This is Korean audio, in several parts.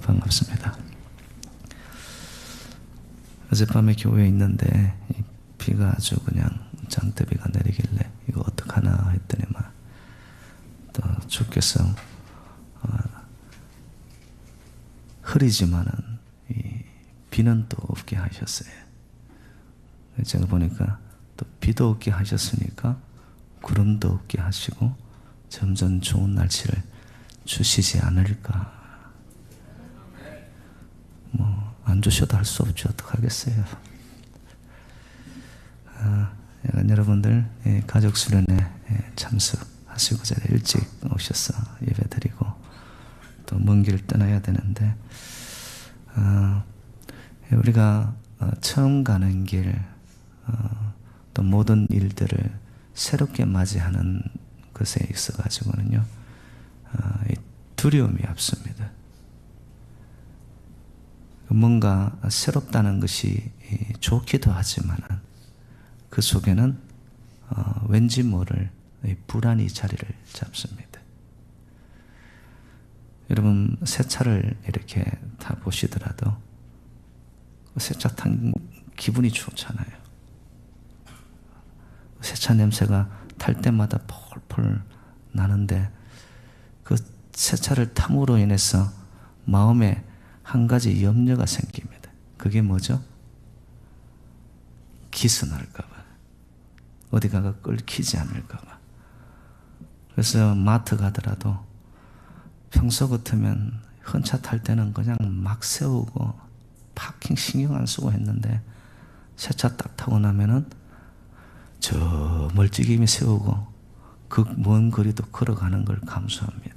반갑습니다. 어젯밤에 교회에 있는데 비가 아주 그냥 장대비가 내리길래 이거 어떡하나 했더니만 또 주께서 흐리지만은 이 비는 또 없게 하셨어요. 제가 보니까 또 비도 없게 하셨으니까 구름도 없게 하시고 점점 좋은 날씨를 주시지 않을까. 뭐 안 주셔도 할 수 없죠. 어떡하겠어요. 여러분들 가족 수련회 참석하시고자 일찍 오셔서 예배드리고 또 먼 길 떠나야 되는데 우리가 처음 가는 길 또 모든 일들을 새롭게 맞이하는 것에 있어 가지고는요 두려움이 앞섭니다. 뭔가 새롭다는 것이 좋기도 하지만 그 속에는 왠지 모를 불안이 자리를 잡습니다. 여러분 새 차를 이렇게 타 보시더라도 새 차 탄 기분이 좋잖아요. 새 차 냄새가 탈 때마다 폴폴 나는데 그 새 차를 탐으로 인해서 마음에 한 가지 염려가 생깁니다. 그게 뭐죠? 기스날까 봐. 어디가가 끓기지 않을까 봐. 그래서 마트 가더라도 평소 같으면 헌차 탈 때는 그냥 막 세우고 파킹 신경 안 쓰고 했는데 새 차 딱 타고 나면은 저 멀찍이미 세우고 그 먼 거리도 걸어가는 걸 감수합니다.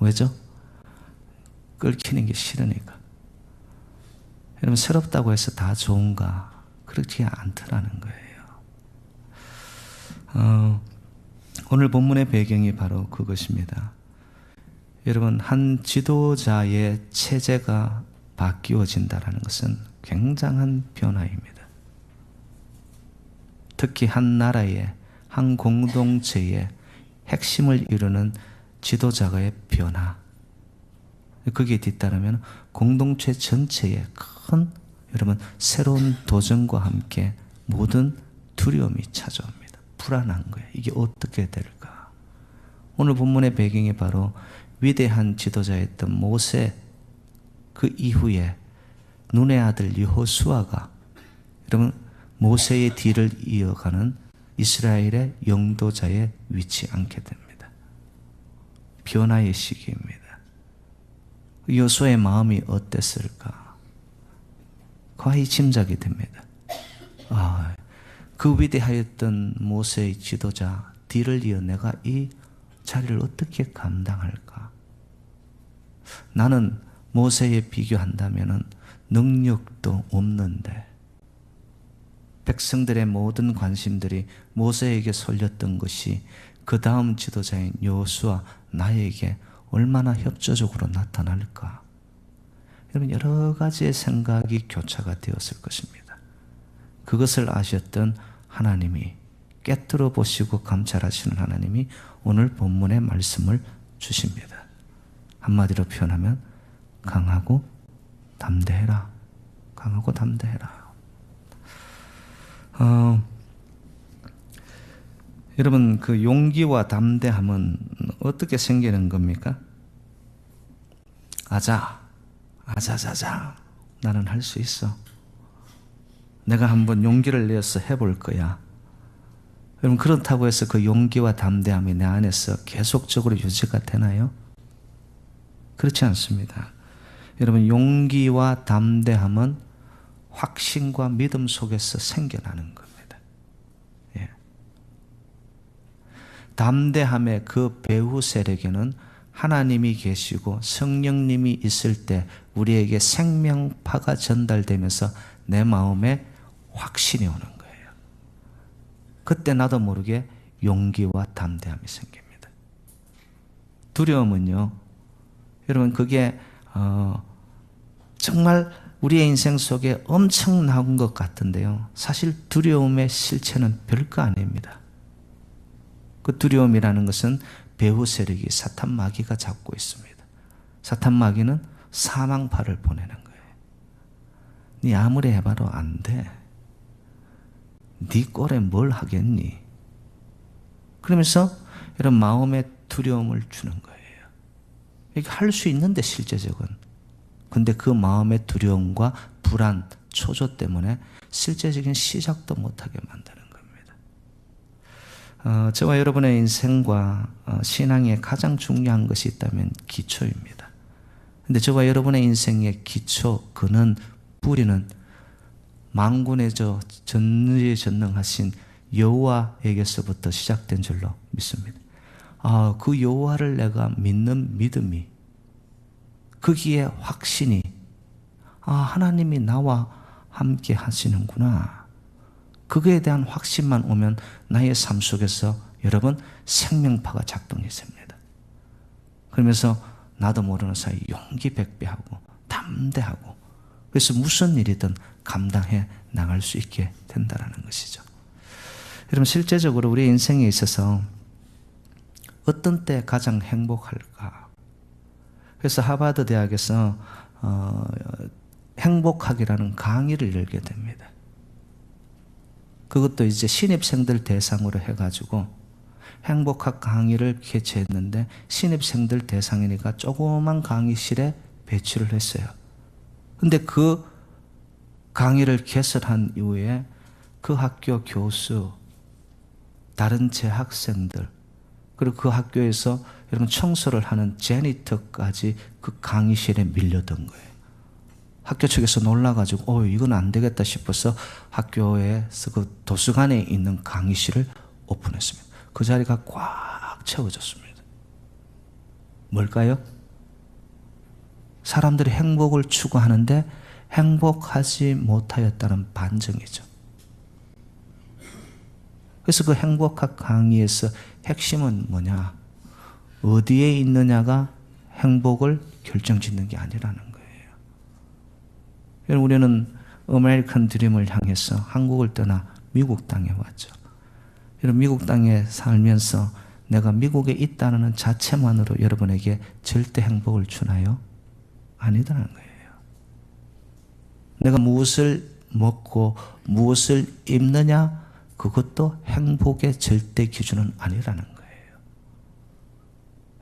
왜죠? 끓기는 게 싫으니까. 여러분 새롭다고 해서 다 좋은가? 그렇지 않더라는 거예요. 오늘 본문의 배경이 바로 그것입니다. 여러분 한 지도자의 체제가 바뀌어진다는 것은 굉장한 변화입니다. 특히 한 나라의 한 공동체의 핵심을 이루는 지도자의 변화, 거기에 뒤따르면 공동체 전체에 큰 여러분 새로운 도전과 함께 모든 두려움이 찾아옵니다. 불안한 거예요. 이게 어떻게 될까? 오늘 본문의 배경이 바로 위대한 지도자였던 모세, 그 이후에 눈의 아들 여호수아가 여러분 모세의 뒤를 이어가는 이스라엘의 영도자의 위치에 앉게 됩니다. 변화의 시기입니다. 여호수아의 마음이 어땠을까? 거의 짐작이 됩니다. 그 위대하였던 모세의 지도자 뒤를 이어 내가 이 자리를 어떻게 감당할까? 나는 모세에 비교한다면 능력도 없는데 백성들의 모든 관심들이 모세에게 쏠렸던 것이 그 다음 지도자인 여호수아 나에게 얼마나 협조적으로 나타날까? 여러분 여러 가지의 생각이 교차가 되었을 것입니다. 그것을 아셨던 하나님이 깨뜨려 보시고 감찰하시는 하나님이 오늘 본문의 말씀을 주십니다. 한마디로 표현하면 강하고 담대해라. 강하고 담대해라. 여러분 그 용기와 담대함은 어떻게 생기는 겁니까? 아자자자 나는 할 수 있어. 내가 한번 용기를 내어서 해볼 거야. 여러분 그렇다고 해서 그 용기와 담대함이 내 안에서 계속적으로 유지가 되나요? 그렇지 않습니다. 여러분 용기와 담대함은 확신과 믿음 속에서 생겨나는 겁니다. 예. 담대함의 그 배후 세력에는 하나님이 계시고 성령님이 있을 때 우리에게 생명파가 전달되면서 내 마음에 확신이 오는 거예요. 그때 나도 모르게 용기와 담대함이 생깁니다. 두려움은요, 여러분 그게 정말 우리의 인생 속에 엄청난 것 같은데요, 사실 두려움의 실체는 별거 아닙니다. 그 두려움이라는 것은 배후 세력이 사탄 마귀가 잡고 있습니다. 사탄 마귀는 사망파를 보내는 거예요. 네 아무리 해봐도 안 돼. 네 꼴에 뭘 하겠니? 그러면서 이런 마음의 두려움을 주는 거예요. 이게 할 수 있는데 실제적은. 근데 그 마음의 두려움과 불안, 초조 때문에 실제적인 시작도 못하게 만드는 겁니다. 저와 여러분의 인생과 신앙에 가장 중요한 것이 있다면 기초입니다. 근데 저와 여러분의 인생의 기초, 근원, 뿌리는 만군의 전능하신 여호와에게서부터 시작된 줄로 믿습니다. 그 여호와를 내가 믿는 믿음이, 거기에 확신이, 하나님이 나와 함께 하시는구나. 그거에 대한 확신만 오면 나의 삶 속에서 여러분 생명파가 작동이 됩니다. 그러면서 나도 모르는 사이 용기 백배하고 담대하고, 그래서 무슨 일이든 감당해 나갈 수 있게 된다는 것이죠. 여러분 실제적으로 우리 인생에 있어서 어떤 때 가장 행복할까? 그래서 하버드 대학에서 행복학이라는 강의를 열게 됩니다. 그것도 이제 신입생들 대상으로 해가지고 행복학 강의를 개최했는데, 신입생들 대상이니까 조그만 강의실에 배치를 했어요. 근데 그 강의를 개설한 이후에 그 학교 교수, 다른 재학생들, 그리고 그 학교에서 여러분 청소를 하는 제니터까지 그 강의실에 밀려든 거예요. 학교 측에서 놀라가지고 이건 안 되겠다 싶어서 학교에서 그 도서관에 있는 강의실을 오픈했습니다. 그 자리가 꽉 채워졌습니다. 뭘까요? 사람들이 행복을 추구하는데 행복하지 못하였다는 반증이죠. 그래서 그 행복학 강의에서 핵심은 뭐냐? 어디에 있느냐가 행복을 결정짓는 게 아니라는 거예요. 여러분, 우리는 아메리칸 드림을 향해서 한국을 떠나 미국 땅에 왔죠. 여러분, 미국 땅에 살면서 내가 미국에 있다는 자체만으로 여러분에게 절대 행복을 주나요? 아니다라는 거예요. 내가 무엇을 먹고 무엇을 입느냐, 그것도 행복의 절대 기준은 아니라는 거예요.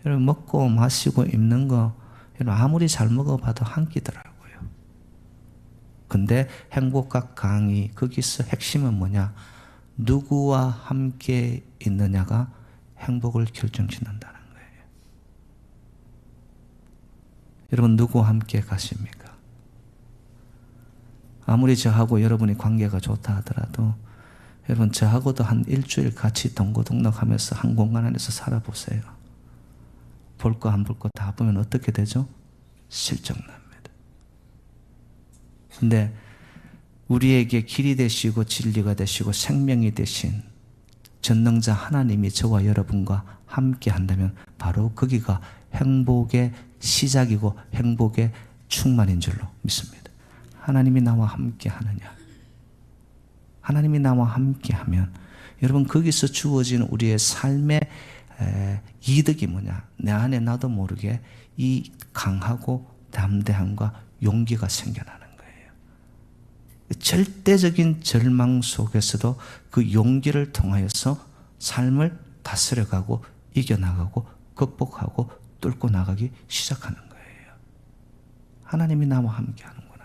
여러분, 먹고 마시고 입는 거 여러분 아무리 잘 먹어봐도 한 끼더라고요. 근데 행복학 강의 거기서 핵심은 뭐냐? 누구와 함께 있느냐가 행복을 결정짓는다는 거예요. 여러분, 누구와 함께 가십니까? 아무리 저하고 여러분이 관계가 좋다 하더라도 여러분, 저하고도 한 일주일 같이 동고동락하면서 한 공간 안에서 살아보세요. 볼 거 안 볼 거 다 보면 어떻게 되죠? 실정납니다. 근데 우리에게 길이 되시고 진리가 되시고 생명이 되신 전능자 하나님이 저와 여러분과 함께 한다면 바로 거기가 행복의 시작이고 행복의 충만인 줄로 믿습니다. 하나님이 나와 함께 하느냐? 하나님이 나와 함께 하면 여러분 거기서 주어진 우리의 삶의 이득이 뭐냐? 내 안에 나도 모르게 이 강하고 담대함과 용기가 생겨나는 거예요. 절대적인 절망 속에서도 그 용기를 통하여서 삶을 다스려가고 이겨나가고 극복하고 뚫고 나가기 시작하는 거예요. 하나님이 나와 함께 하는구나.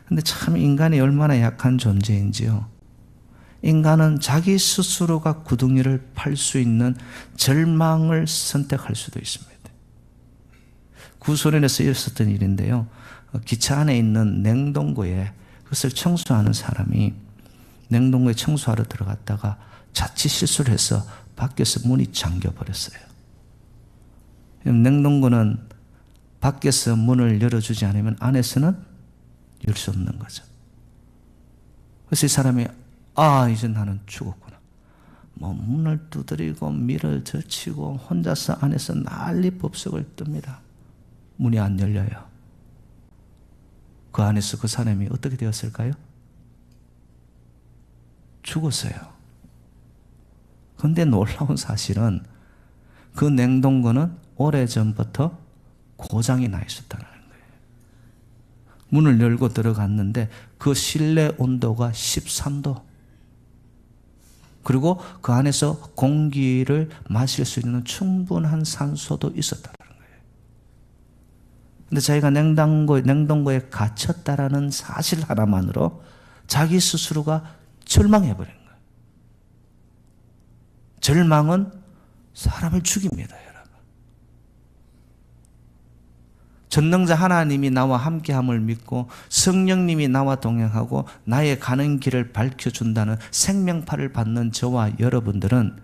근데 참 인간이 얼마나 약한 존재인지요. 인간은 자기 스스로가 구덩이를 팔 수 있는 절망을 선택할 수도 있습니다. 구소련에서 있었던 일인데요. 기차 안에 있는 냉동고에 그것을 청소하는 사람이 냉동고에 청소하러 들어갔다가 자칫 실수를 해서 밖에서 문이 잠겨버렸어요. 냉동고는 밖에서 문을 열어주지 않으면 안에서는 열 수 없는 거죠. 그래서 이 사람이 이제 나는 죽었구나. 문을 두드리고 밀을 젖히고 혼자서 안에서 난리 법석을 뜹니다. 문이 안 열려요. 그 안에서 그 사람이 어떻게 되었을까요? 죽었어요. 그런데 놀라운 사실은 그 냉동고는 오래전부터 고장이 나 있었다는 거예요. 문을 열고 들어갔는데 그 실내 온도가 13도. 그리고 그 안에서 공기를 마실 수 있는 충분한 산소도 있었다는 거예요. 근데 자기가 냉동고에 갇혔다라는 사실 하나만으로 자기 스스로가 절망해버린 거예요. 절망은 사람을 죽입니다, 여러분. 전능자 하나님이 나와 함께함을 믿고 성령님이 나와 동행하고 나의 가는 길을 밝혀준다는 생명파를 받는 저와 여러분들은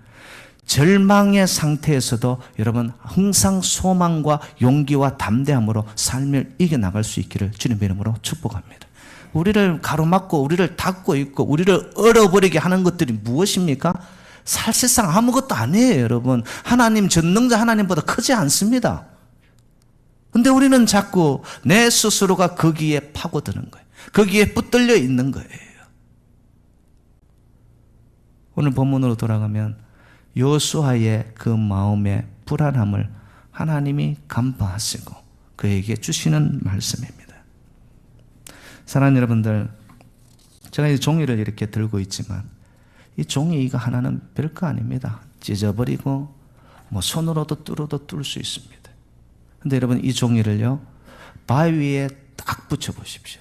절망의 상태에서도 여러분 항상 소망과 용기와 담대함으로 삶을 이겨나갈 수 있기를 주님의 이름으로 축복합니다. 우리를 가로막고 우리를 닫고 있고 우리를 얼어버리게 하는 것들이 무엇입니까? 사실상 아무것도 아니에요, 여러분. 하나님, 전능자 하나님보다 크지 않습니다. 근데 우리는 자꾸 내 스스로가 거기에 파고드는 거예요. 거기에 붙들려 있는 거예요. 오늘 본문으로 돌아가면 여호수아의 그 마음의 불안함을 하나님이 간파하시고 그에게 주시는 말씀입니다. 사랑하는 여러분들, 제가 이 종이를 이렇게 들고 있지만 이 종이 이거 하나는 별거 아닙니다. 찢어버리고 뭐 손으로도 뚫어도 뚫을 수 있습니다. 근데 여러분 이 종이를요 바위에 딱 붙여 보십시오.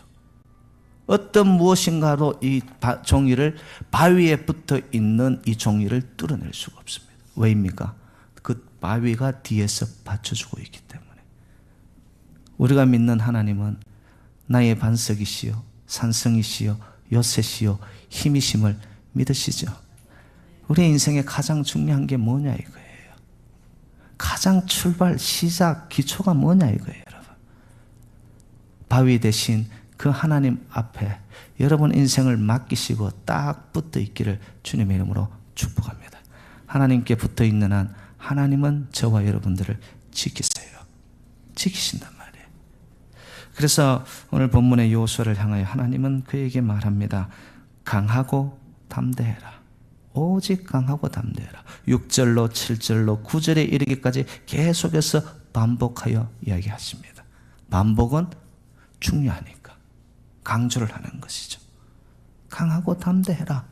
어떤 무엇인가로 이 종이를 바위에 붙어 있는 이 종이를 뚫어낼 수가 없습니다. 왜입니까? 그 바위가 뒤에서 받쳐주고 있기 때문에. 우리가 믿는 하나님은 나의 반석이시요 산성이시요 요새시요 힘이심을 믿으시죠? 우리 인생의 가장 중요한 게 뭐냐 이거예요. 가장 출발, 시작, 기초가 뭐냐 이거예요, 여러분. 바위 대신 그 하나님 앞에 여러분 인생을 맡기시고 딱 붙어 있기를 주님의 이름으로 축복합니다. 하나님께 붙어 있는 한 하나님은 저와 여러분들을 지키세요. 지키신단 말이에요. 그래서 오늘 본문의 여호수아를 향하여 하나님은 그에게 말합니다. 강하고 담대해라. 오직 강하고 담대해라. 6절로 7절로 9절에 이르기까지 계속해서 반복하여 이야기하십니다. 반복은 중요하니까 강조를 하는 것이죠. 강하고 담대해라.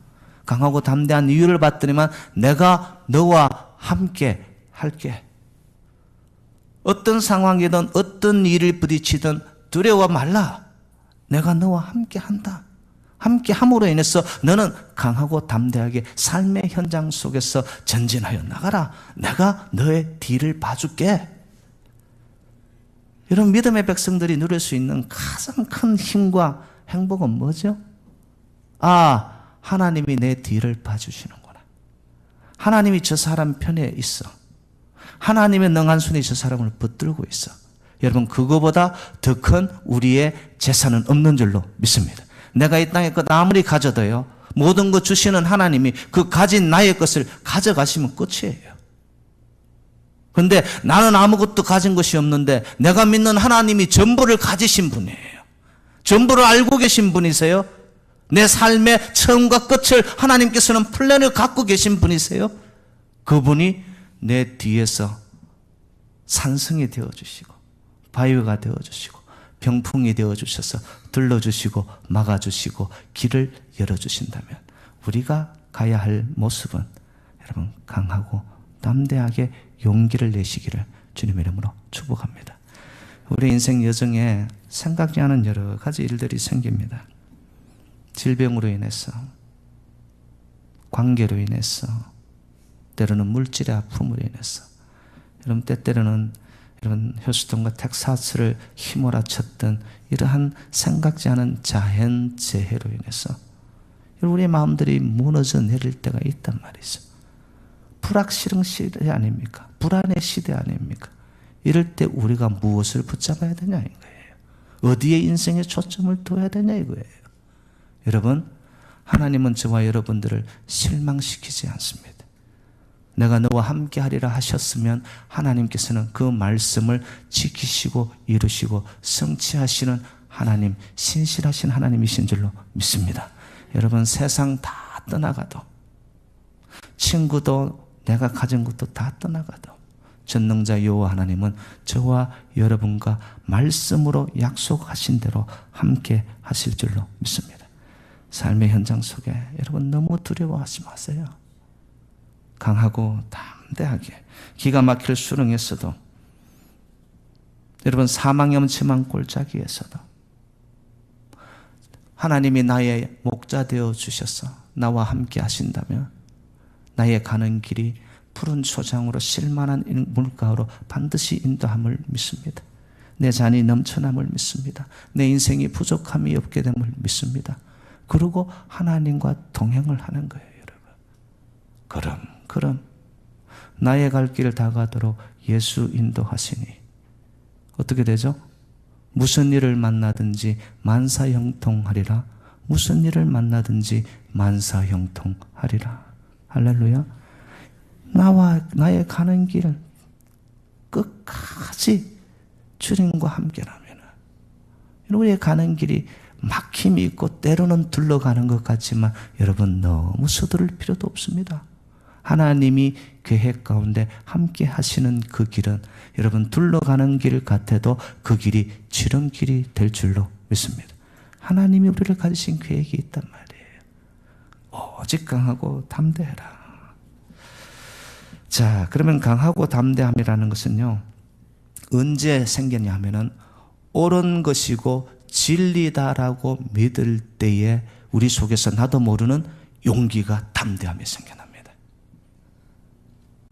강하고 담대한 이유를 봤더니만 내가 너와 함께 할게. 어떤 상황이든 어떤 일을 부딪히든 두려워 말라. 내가 너와 함께 한다. 함께 함으로 인해서 너는 강하고 담대하게 삶의 현장 속에서 전진하여 나가라. 내가 너의 뒤를 봐줄게. 이런 믿음의 백성들이 누릴 수 있는 가장 큰 힘과 행복은 뭐죠? 하나님이 내 뒤를 봐주시는구나. 하나님이 저 사람 편에 있어. 하나님의 능한 손이 저 사람을 붙들고 있어. 여러분, 그거보다 더 큰 우리의 재산은 없는 줄로 믿습니다. 내가 이 땅에 것 아무리 가져도요, 모든 것 주시는 하나님이 그 가진 나의 것을 가져가시면 끝이에요. 그런데 나는 아무것도 가진 것이 없는데 내가 믿는 하나님이 전부를 가지신 분이에요. 전부를 알고 계신 분이세요. 내 삶의 처음과 끝을 하나님께서는 플랜을 갖고 계신 분이세요. 그분이 내 뒤에서 산성이 되어주시고 바위가 되어주시고 병풍이 되어주셔서 들러주시고 막아주시고 길을 열어주신다면 우리가 가야 할 모습은 여러분 강하고 담대하게 용기를 내시기를 주님의 이름으로 축복합니다. 우리 인생 여정에 생각지 않은 여러 가지 일들이 생깁니다. 질병으로 인해서, 관계로 인해서, 때로는 물질의 아픔으로 인해서, 여러분 때때로는 이런 휴스턴과 텍사스를 휘몰아쳤던 이러한 생각지 않은 자연재해로 인해서 우리의 마음들이 무너져 내릴 때가 있단 말이죠. 불확실한 시대 아닙니까? 불안의 시대 아닙니까? 이럴 때 우리가 무엇을 붙잡아야 되냐 이거예요. 어디에 인생의 초점을 둬야 되냐 이거예요. 여러분, 하나님은 저와 여러분들을 실망시키지 않습니다. 내가 너와 함께 하리라 하셨으면 하나님께서는 그 말씀을 지키시고 이루시고 성취하시는 하나님, 신실하신 하나님이신 줄로 믿습니다. 여러분, 세상 다 떠나가도, 친구도 내가 가진 것도 다 떠나가도, 전능자 여호와 하나님은 저와 여러분과 말씀으로 약속하신 대로 함께 하실 줄로 믿습니다. 삶의 현장 속에 여러분 너무 두려워하지 마세요. 강하고 담대하게 기가 막힐 수렁에서도, 여러분 사망의 엄침한 골짜기에서도 하나님이 나의 목자 되어 주셔서 나와 함께 하신다면 나의 가는 길이 푸른 초장으로 실만한 물가로 반드시 인도함을 믿습니다. 내 잔이 넘쳐남을 믿습니다. 내 인생이 부족함이 없게 됨을 믿습니다. 그리고 하나님과 동행을 하는 거예요, 여러분. 그럼 나의 갈 길을 다 가도록 예수 인도하시니 어떻게 되죠? 무슨 일을 만나든지 만사형통하리라. 무슨 일을 만나든지 만사형통하리라. 할렐루야. 나의 가는 길 끝까지 주님과 함께라면, 우리의 가는 길이 막힘이 있고 때로는 둘러가는 것 같지만 여러분 너무 서두를 필요도 없습니다. 하나님이 계획 가운데 함께 하시는 그 길은 여러분 둘러가는 길 같아도 그 길이 지름길이 될 줄로 믿습니다. 하나님이 우리를 가지신 계획이 있단 말이에요. 오직 강하고 담대해라. 자, 그러면 강하고 담대함이라는 것은요, 언제 생겼냐 하면은 옳은 것이고 진리다라고 믿을 때에 우리 속에서 나도 모르는 용기가, 담대함이 생겨납니다.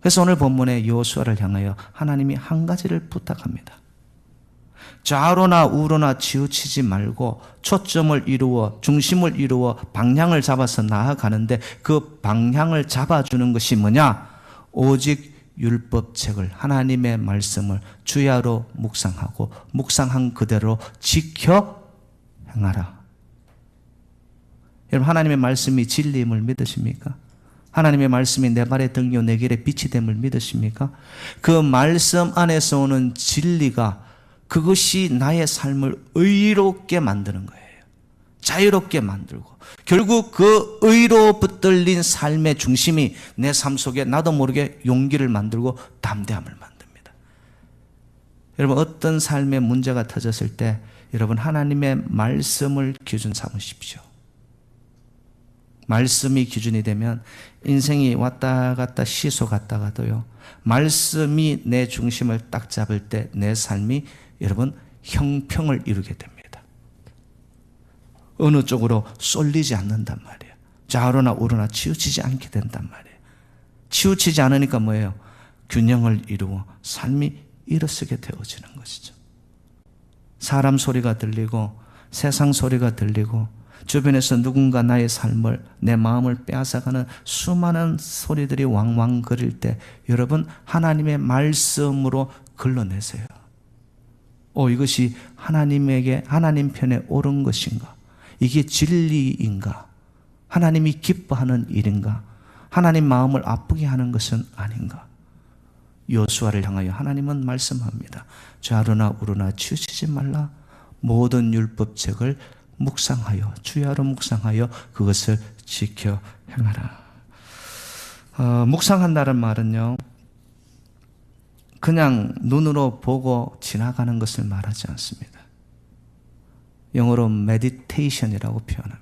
그래서 오늘 본문의 여호수아를 향하여 하나님이 한 가지를 부탁합니다. 좌로나 우로나 치우치지 말고 초점을 이루어, 중심을 이루어 방향을 잡아서 나아가는데 그 방향을 잡아주는 것이 뭐냐? 오직 율법책을, 하나님의 말씀을 주야로 묵상하고 묵상한 그대로 지켜 행하라. 여러분, 하나님의 말씀이 진리임을 믿으십니까? 하나님의 말씀이 내 발의 등이요 내 길의 빛이 됨을 믿으십니까? 그 말씀 안에서 오는 진리가, 그것이 나의 삶을 의롭게 만드는 거예요. 자유롭게 만들고, 결국 그 의로 붙들린 삶의 중심이 내 삶 속에 나도 모르게 용기를 만들고 담대함을 만듭니다. 여러분, 어떤 삶의 문제가 터졌을 때 여러분 하나님의 말씀을 기준 삼으십시오. 말씀이 기준이 되면 인생이 왔다 갔다 시소 갔다가도요, 말씀이 내 중심을 딱 잡을 때 내 삶이 여러분 형평을 이루게 됩니다. 어느 쪽으로 쏠리지 않는단 말이에요. 좌로나 우로나 치우치지 않게 된단 말이에요. 치우치지 않으니까 뭐예요? 균형을 이루어 삶이 일어서게 되어지는 것이죠. 사람 소리가 들리고 세상 소리가 들리고 주변에서 누군가 나의 삶을, 내 마음을 빼앗아가는 수많은 소리들이 왕왕거릴 때 여러분 하나님의 말씀으로 걸러내세요. 이것이 하나님에게, 하나님 편에 옳은 것인가? 이게 진리인가? 하나님이 기뻐하는 일인가? 하나님 마음을 아프게 하는 것은 아닌가? 여호수아를 향하여 하나님은 말씀합니다. 좌로나 우로나 치우치지 말라. 모든 율법책을 묵상하여, 주야로 묵상하여 그것을 지켜 행하라. 묵상한다는 말은요, 그냥 눈으로 보고 지나가는 것을 말하지 않습니다. 영어로 meditation이라고 표현합니다.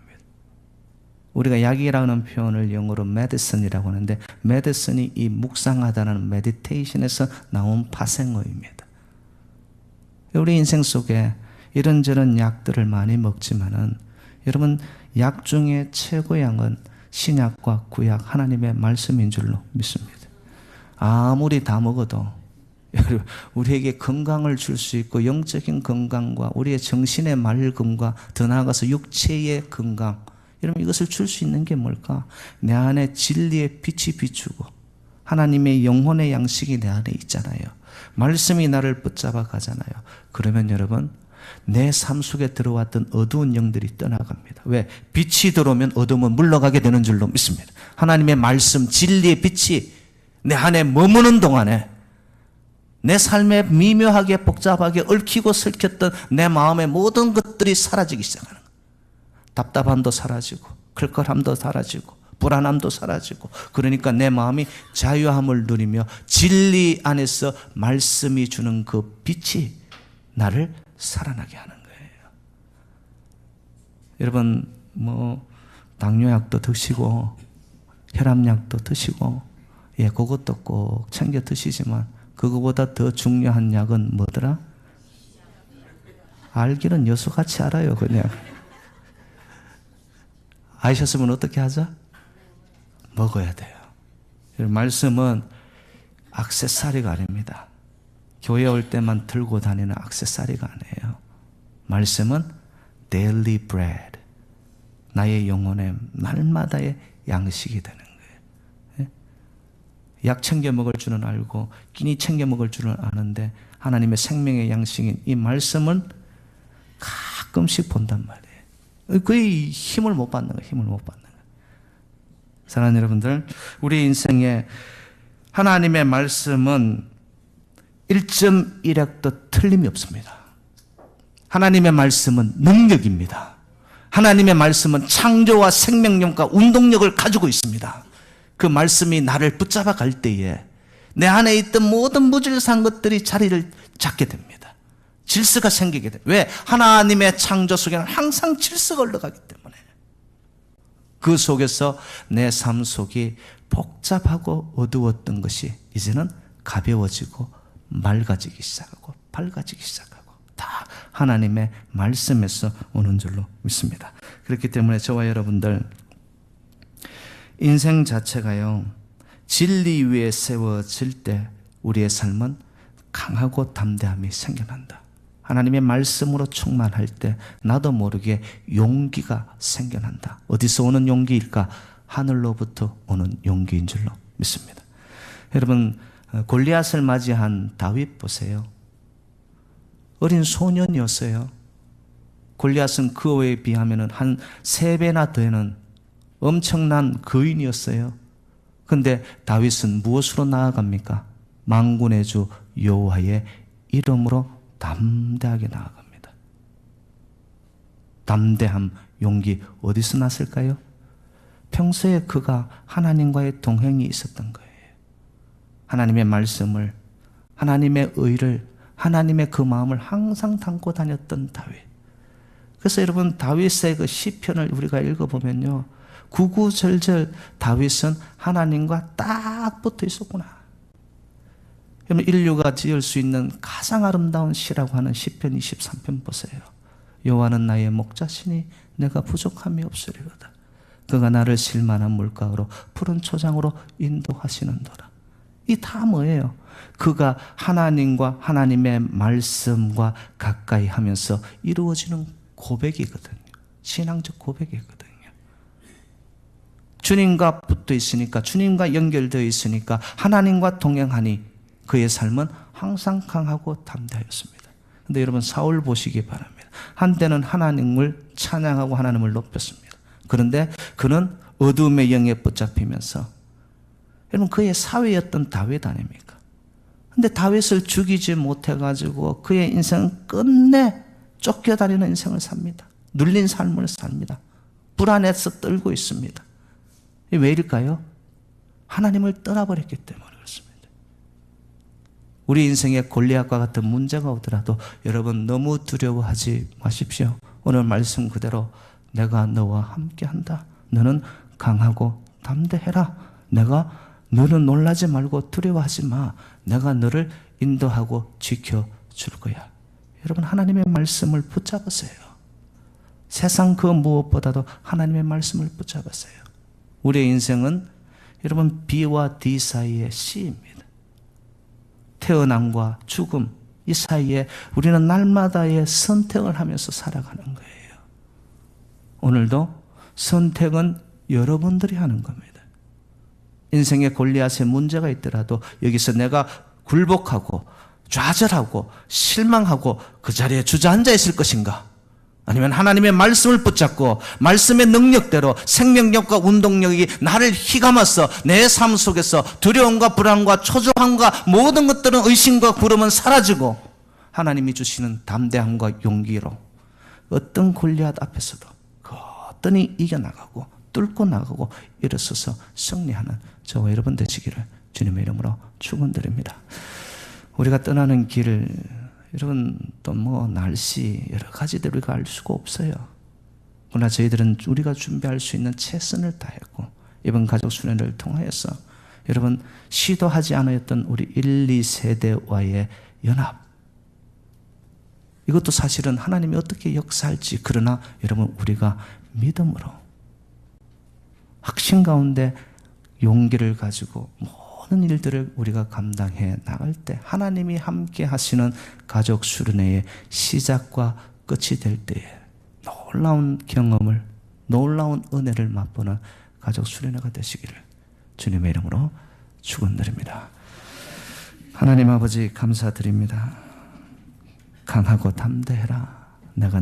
우리가 약이라는 표현을 영어로 medicine이라고 하는데, medicine이 이 묵상하다는 meditation에서 나온 파생어입니다. 우리 인생 속에 이런저런 약들을 많이 먹지만은 여러분, 약 중에 최고의 약은 신약과 구약 하나님의 말씀인 줄로 믿습니다. 아무리 다 먹어도 우리에게 건강을 줄 수 있고, 영적인 건강과 우리의 정신의 맑음과 더 나아가서 육체의 건강, 여러분 이것을 줄 수 있는 게 뭘까? 내 안에 진리의 빛이 비추고 하나님의 영혼의 양식이 내 안에 있잖아요. 말씀이 나를 붙잡아 가잖아요. 그러면 여러분, 내 삶 속에 들어왔던 어두운 영들이 떠나갑니다. 왜? 빛이 들어오면 어둠은 물러가게 되는 줄로 믿습니다. 하나님의 말씀, 진리의 빛이 내 안에 머무는 동안에 내 삶에 미묘하게 복잡하게 얽히고 설켰던 내 마음의 모든 것들이 사라지기 시작하는 거예요. 답답함도 사라지고, 클컬함도 사라지고, 불안함도 사라지고, 그러니까 내 마음이 자유함을 누리며 진리 안에서 말씀이 주는 그 빛이 나를 살아나게 하는 거예요. 여러분, 당뇨약도 드시고 혈압약도 드시고, 그것도 꼭 챙겨 드시지만 그거보다 더 중요한 약은 뭐더라? 알기는 여수같이 알아요. 그냥 아셨으면 어떻게 하자? 먹어야 돼요. 말씀은 액세서리가 아닙니다. 교회 올 때만 들고 다니는 액세서리가 아니에요. 말씀은 daily bread, 나의 영혼의 날마다의 양식이 되는 거예요. 약 챙겨 먹을 줄은 알고 끼니 챙겨 먹을 줄은 아는데 하나님의 생명의 양식인 이 말씀은 가끔씩 본단 말이에요. 거의 힘을 못 받는 거예요. 힘을 못 받는 거예요. 사랑하는 여러분들, 우리 인생에 하나님의 말씀은 1.1핵도 틀림이 없습니다. 하나님의 말씀은 능력입니다. 하나님의 말씀은 창조와 생명력과 운동력을 가지고 있습니다. 그 말씀이 나를 붙잡아 갈 때에 내 안에 있던 모든 무질서한 것들이 자리를 잡게 됩니다. 질서가 생기게 됩니다. 왜? 하나님의 창조 속에는 항상 질서가 흘러가기 때문에. 그 속에서 내 삶 속이 복잡하고 어두웠던 것이 이제는 가벼워지고 맑아지기 시작하고 밝아지기 시작하고, 다 하나님의 말씀에서 오는 줄로 믿습니다. 그렇기 때문에 저와 여러분들 인생 자체가요, 진리 위에 세워질 때 우리의 삶은 강하고 담대함이 생겨난다. 하나님의 말씀으로 충만할 때 나도 모르게 용기가 생겨난다. 어디서 오는 용기일까? 하늘로부터 오는 용기인 줄로 믿습니다. 여러분, 골리앗을 맞이한 다윗 보세요. 어린 소년이었어요. 골리앗은 그에 비하면 한 3배나 되는 엄청난 거인이었어요. 그런데 다윗은 무엇으로 나아갑니까? 만군의 주 여호와의 이름으로 담대하게 나아갑니다. 담대함, 용기 어디서 났을까요? 평소에 그가 하나님과의 동행이 있었던 거예요. 하나님의 말씀을, 하나님의 의를, 하나님의 그 마음을 항상 담고 다녔던 다윗. 그래서 여러분, 다윗의 그 시편을 우리가 읽어보면요, 구구절절 다윗은 하나님과 딱 붙어 있었구나. 그러면 인류가 지을 수 있는 가장 아름다운 시라고 하는 시편 23편 보세요. 여호와는 나의 목자시니 내가 부족함이 없으리로다. 그가 나를 실만한 물가로 푸른 초장으로 인도하시는도다. 이 다 뭐예요? 그가 하나님과 하나님의 말씀과 가까이 하면서 이루어지는 고백이거든요. 신앙적 고백이거든요. 주님과 붙어 있으니까, 주님과 연결되어 있으니까, 하나님과 동행하니 그의 삶은 항상 강하고 담대하였습니다. 그런데 여러분, 사울 보시기 바랍니다. 한때는 하나님을 찬양하고 하나님을 높였습니다. 그런데 그는 어둠의 영에 붙잡히면서, 여러분, 그의 사위였던 다윗 아닙니까? 근데 다윗을 죽이지 못해가지고 그의 인생은 끝내 쫓겨다니는 인생을 삽니다. 눌린 삶을 삽니다. 불안해서 떨고 있습니다. 왜 이럴까요? 하나님을 떠나버렸기 때문에 그렇습니다. 우리 인생에 골리앗과 같은 문제가 오더라도 여러분, 너무 두려워하지 마십시오. 오늘 말씀 그대로 내가 너와 함께한다. 너는 강하고 담대해라. 너는 놀라지 말고 두려워하지 마. 내가 너를 인도하고 지켜줄 거야. 여러분, 하나님의 말씀을 붙잡으세요. 세상 그 무엇보다도 하나님의 말씀을 붙잡으세요. 우리의 인생은 여러분, B와 D 사이의 C입니다. 태어남과 죽음, 이 사이에 우리는 날마다의 선택을 하면서 살아가는 거예요. 오늘도 선택은 여러분들이 하는 겁니다. 인생에 골리앗의 문제가 있더라도 여기서 내가 굴복하고 좌절하고 실망하고 그 자리에 주저앉아 있을 것인가? 아니면 하나님의 말씀을 붙잡고 말씀의 능력대로 생명력과 운동력이 나를 휘감아서 내 삶 속에서 두려움과 불안과 초조함과 모든 것들은, 의심과 구름은 사라지고 하나님이 주시는 담대함과 용기로 어떤 골리앗 앞에서도 거뜬히 이겨나가고 뚫고 나가고 일어서서 승리하는 저와 여러분 되시기를 주님의 이름으로 축원드립니다. 우리가 떠나는 길, 여러분 또 뭐 날씨 여러 가지들 우리가 알 수가 없어요. 그러나 저희들은 우리가 준비할 수 있는 최선을 다했고 이번 가족 수련회를 통하여서 여러분 시도하지 않았던 우리 1, 2세대와의 연합, 이것도 사실은 하나님이 어떻게 역사할지, 그러나 여러분 우리가 믿음으로 확신 가운데 용기를 가지고 모든 일들을 우리가 감당해 나갈 때 하나님이 함께 하시는 가족 수련회의 시작과 끝이 될 때에 놀라운 경험을, 놀라운 은혜를 맛보는 가족 수련회가 되시기를 주님의 이름으로 축원드립니다. 하나님 아버지 감사드립니다. 강하고 담대해라. 내가